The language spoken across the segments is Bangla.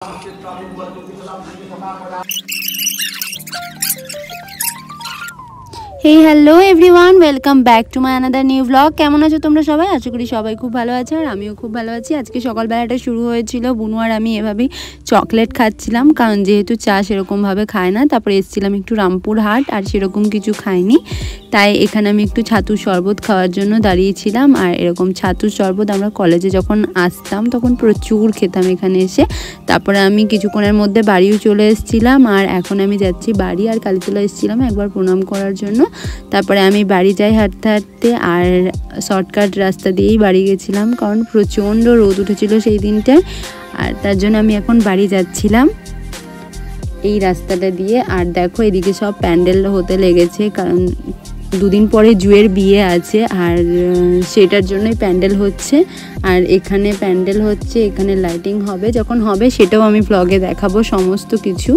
Hey hello everyone welcome back to my another new blog. কেমন আছো তোমরা সবাই? আশা করি সবাই খুব ভালো আছে আর আমিও খুব ভালো আছি। আজকে সকালবেলাটা শুরু হয়েছিল বুনু আর আমি এভাবেই চকলেট খাচ্ছিলাম, কারণ যেহেতু চা সেরকমভাবে খায় না। তারপরে এসেছিলাম একটু রামপুর হাট, আর সেরকম কিছু খাইনি, তাই এখানে আমি একটু ছাতুর শরবত খাওয়ার জন্য দাঁড়িয়েছিলাম। আর এরকম ছাতুর শরবত আমরা কলেজে যখন আসতাম তখন প্রচুর খেতাম এখানে এসে। তারপরে আমি কিছুক্ষণের মধ্যে বাড়িও চলে এসেছিলাম, আর এখন আমি যাচ্ছি বাড়ি। আর কালীতলা এসেছিলাম একবার প্রণাম করার জন্য। তারপরে আমি বাড়ি যাই হাঁটতে হাঁটতে, আর শর্টকাট রাস্তা দিয়েই বাড়ি গেছিলাম, কারণ প্রচণ্ড রোদ উঠেছিল সেই দিনটায়। আর তার জন্য আমি এখন বাড়ি যাচ্ছিলাম এই রাস্তাটা দিয়ে। আর দেখো এদিকে সব প্যান্ডেল হতে লেগেছে, কারণ দুদিন পরে জুয়ের বিয়ে আছে, আর সেটার জন্যই প্যান্ডেল হচ্ছে। আর এখানে প্যান্ডেল হচ্ছে, এখানে লাইটিং হবে, যখন হবে সেটাও আমি ব্লগে দেখাবো সমস্ত কিছু।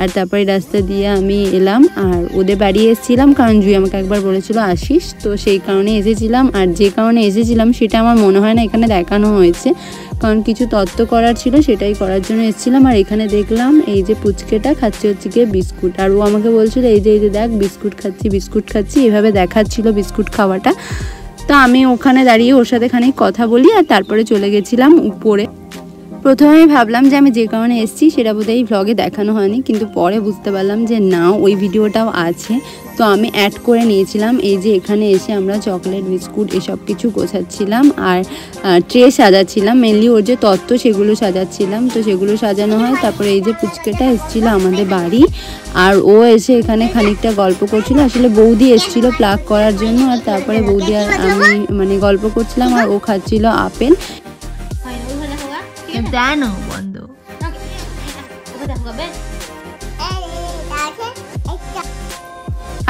আর তারপরে রাস্তা দিয়ে আমি এলাম, আর ওদের বাড়ি এসেছিলাম, কারণ জুই আমাকে একবার বলেছিল আসিস, তো সেই কারণে এসেছিলাম। আর যে কারণে এসেছিলাম সেটা আমার মনে হয় না এখানে দেখানো হয়েছে, কারণ কিছু তত্ত্ব করার ছিল, সেটাই করার জন্য এসেছিলাম। আর এখানে দেখলাম এই যে পুচকেটা খাচ্ছে হচ্ছে গিয়ে বিস্কুট, আর ও আমাকে বলছিল এই যে দেখ বিস্কুট খাচ্ছি এভাবে দেখাচ্ছিল বিস্কুট খাওয়াটা। তো আমি ওখানে দাঁড়িয়ে ওর সাথে খানিক কথা বলি, আর তারপরে চলে গেছিলাম উপরে। প্রথমে আমি ভাবলাম যে আমি যে কারণে এসেছি সেটা বোধহয় এই ভ্লগে দেখানো হয়নি, কিন্তু পরে বুঝতে পারলাম যে না, ওই ভিডিওটাও আছে। তো আমি অ্যাড করে নিয়েছিলাম। এই যে এখানে এসে আমরা চকলেট বিস্কুট এসব কিছু গোছাচ্ছিলাম, আর ট্রে সাজাচ্ছিলাম, মেনলি ওর যে তত্ত্ব সেগুলো সাজাচ্ছিলাম। তো সেগুলো সাজানো হয়। তারপরে এই যে পুচকেটা এসেছিলো আমাদের বাড়ি, আর ও এসে এখানে খানিকটা গল্প করছিল। আসলে বৌদি এসেছিলো প্লাগ করার জন্য, আর তারপরে বৌদি আর আমি গল্প করছিলাম, আর ও খাচ্ছিল আপেল।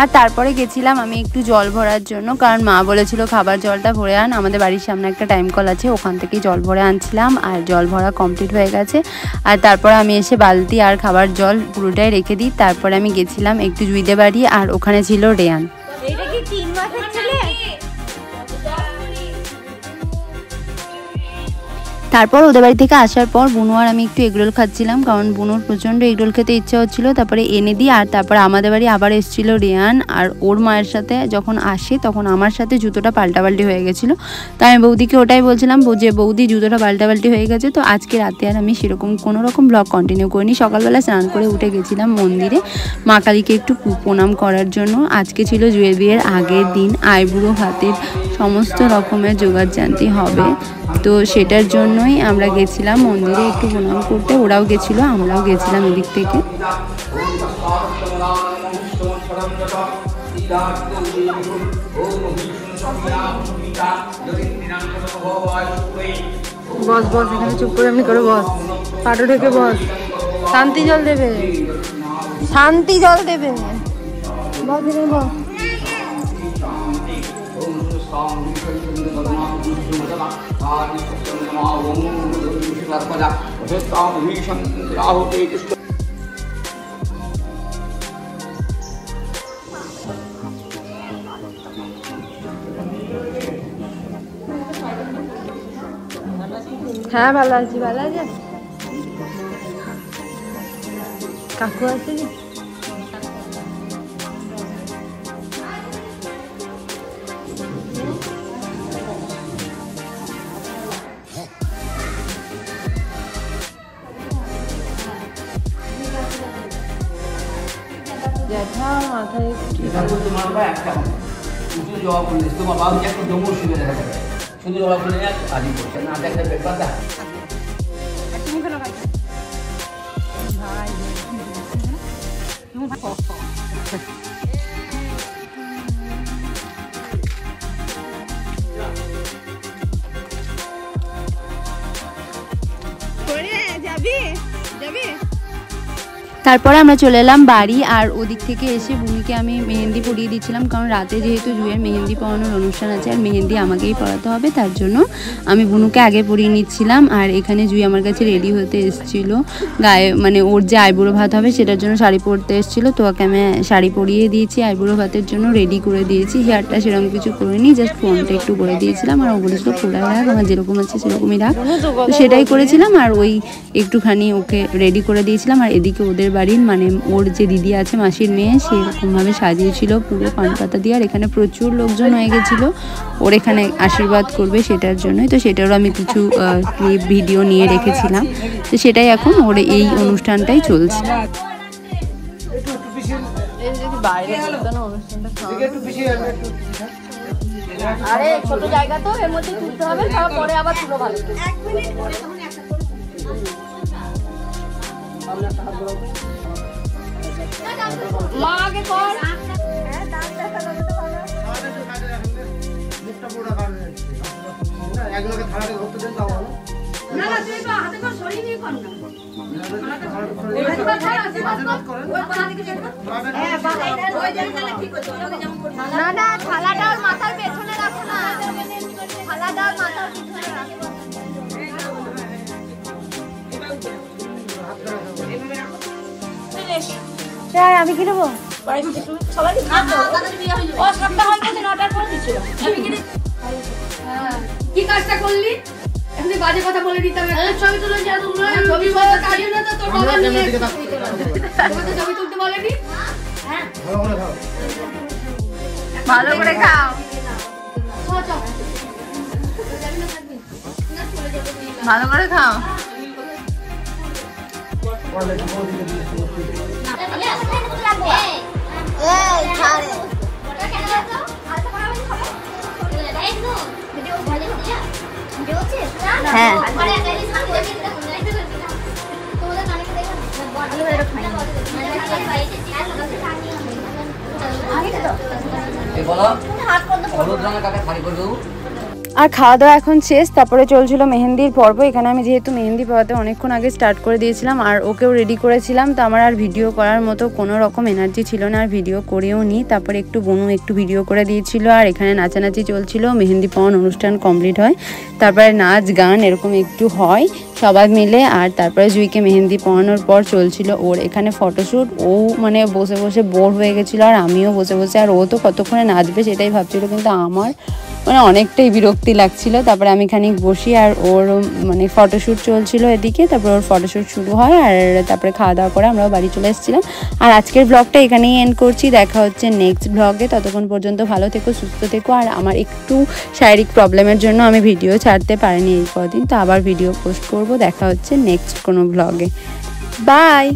আর তারপরে গেছিলাম আমি একটু জল ভরার জন্য, কারণ মা বলেছিল খাবার জলটা ভরে আন। আমাদের বাড়ির সামনে একটা টাইম কল আছে, ওখান থেকেই জল ভরে আনছিলাম, আর জল ভরা কমপ্লিট হয়ে গেছে। আর তারপরে আমি এসে বালতি আর খাবার জল পুরোটাই রেখে দিই। তারপরে আমি গেছিলাম একটু জুইদের বাড়ি, আর ওখানে ছিল রেয়ান। তারপর ওদের বাড়ি থেকে আসার পর বুনু আর আমি একটু এগরোল খাচ্ছিলাম, কারণ বুনুর প্রচণ্ড এগরোল খেতে ইচ্ছা হচ্ছিলো। তারপরে এনে দিই। আর তারপরে আমাদের বাড়ি আবার এসেছিলো রেয়ান, আর ওর মায়ের সাথে যখন আসে তখন আমার সাথে জুতোটা পাল্টাপাল্টি হয়ে গেছিলো। তো আমি বৌদিকে ওটাই বলছিলাম যে বৌদি জুতোটা পাল্টাপাল্টি হয়ে গেছে। তো আজকে রাতে আর আমি সেরকম কোনো রকম ব্লগ কন্টিনিউ করিনি। সকালবেলা স্নান করে উঠে গেছিলাম মন্দিরে মা কালীকে একটু প্রণাম করার জন্য। আজকে ছিল জুয়ের বিয়ের আগের দিন, আইবুড়ো হাতের সমস্ত রকমের জোগাড় জানতি হবে, তো সেটার জন্যই আমরা গেছিলাম মন্দিরে একটু প্রণাম করতে। ওরাও গেছিলো, আমরাও গেছিলাম এদিক থেকে। বস বস, এখানে চুপ করে এমনি করে বস, পাটো ঢেকে বস। শান্তি জল দেবে, শান্তি জল দেবে, বস এখানে বস। হ্যাঁ ভালো আছি, ভালো আছে। কাকু আছে কি? জ্যাঠা মাথায় শুধু জবাব করলে তোমার বাবু একটা জমুর শুনে দেখা যাবে, শুধু জবাব করলে আদি করছে না দেখলে ব্যাপারটা। তারপরে আমরা চলে এলাম বাড়ি। আর ওদিক থেকে এসে বুনিকে আমি মেহেন্দি পরিয়ে দিচ্ছিলাম, কারণ রাতে যেহেতু জুয়ের মেহেন্দি পরানোর অনুষ্ঠান আছে আর মেহেন্দি আমাকেই পরাতে হবে, তার জন্য আমি বুনুকে আগে পরিয়ে নিচ্ছিলাম। আর এখানে জুই আমার কাছে রেডি হতে এসেছিল, গায়ে মানে ওর যে আইবুড়ো ভাত হবে সেটার জন্য শাড়ি পরতে এসেছিলো, তো ওকে আমি শাড়ি পরিয়ে দিয়েছি, আইবুড়ো ভাতের জন্য রেডি করে দিয়েছি। হেয়ারটা সেরকম কিছু করিনি, জাস্ট ফোনটা একটু করে দিয়েছিলাম। আর ও বলেছিল খোলা রাখ, আমার যেরকম আছে সেরকমই রাখ, তো সেটাই করেছিলাম। আর ওই একটুখানি ওকে রেডি করে দিয়েছিলাম। আর এদিকে ওদের বাড়ির মানে ওর যে দিদি আছে মাসির মেয়ে, সেরকমভাবে সাজিয়েছিল পুরো পান পাতা দিয়ে। আর এখানে প্রচুর লোকজন হয়ে গেছিলো ওর এখানে আশীর্বাদ করবে সেটার জন্যই, তো সেটারও আমি কিছু ক্লিপ ভিডিও নিয়ে রেখেছিলাম। তো সেটাই এখন ওর এই অনুষ্ঠানটাই চলছে। আরে ছোট জায়গা তো, এর মধ্যে তুলতে হবে, তারপরে আবার তুলো ভালো। মা আগে কর। না না তুই হাতে কর, সরিয়ে নিয়ে কর না। না না থালাটা মাথার পেছনে রাখো না, থালাটা মাথার পেছনে রাখো। আমি কি নেবো? কি কাজটা করলি? এমনি বাজে কথা বলে দিতাম। ছবি তুলে ছবি তোর বাবা নিয়ে ছবি তুলতে বলেনি। ভালো করে খাও, ভালো করে খাও। আর খাওয়া দাওয়া এখন শেষ, তারপরে চলছিল মেহেন্দির পর্ব। এখানে আমি যেহেতু মেহেন্দি পড়াতে অনেকক্ষণ আগে স্টার্ট করে দিয়েছিলাম আর ওকেও রেডি করেছিলাম, তো আমার আর ভিডিও করার মতো কোনো রকম এনার্জি ছিল না, আর ভিডিও করেও নিই। তারপরে একটু বনু একটু ভিডিও করে দিয়েছিল, আর এখানে নাচানাচি চলছিল। মেহেন্দি পড়ান অনুষ্ঠান কমপ্লিট হয়, তারপরে নাচ গান এরকম একটু হয় সবাই মিলে। আর তারপরে জুইকে মেহেন্দি পড়ানোর পর চলছিল ওর এখানে ফটোশ্যুট। ও মানে বসে বসে বোর হয়ে গেছিলো, আর আমিও বসে বসে, আর ও তো কতক্ষণে নাচবে সেটাই ভাবছিল, কিন্তু আমার মানে অনেকটাই বিরক্তি লাগছিল। তারপরে আমি খানিক বসি, আর ওর মানে ফটোশ্যুট চলছিল এদিকে। তারপরে ওর ফটোশ্যুট শুরু হয়, আর তারপরে খাওয়া দাওয়া করে আমরাও বাড়ি চলে এসেছিলাম। আর আজকের ব্লগটা এখানেই এন্ড করছি, দেখা হচ্ছে নেক্সট ব্লগে। ততক্ষণ পর্যন্ত ভালো থেকো, সুস্থ থেকো। আর আমার একটু শারীরিক প্রবলেমের জন্য আমি ভিডিও ছাড়তে পারিনি এই কদিন, তো আবার ভিডিও পোস্ট করব। দেখা হচ্ছে নেক্সট কোনো ব্লগে। বাই।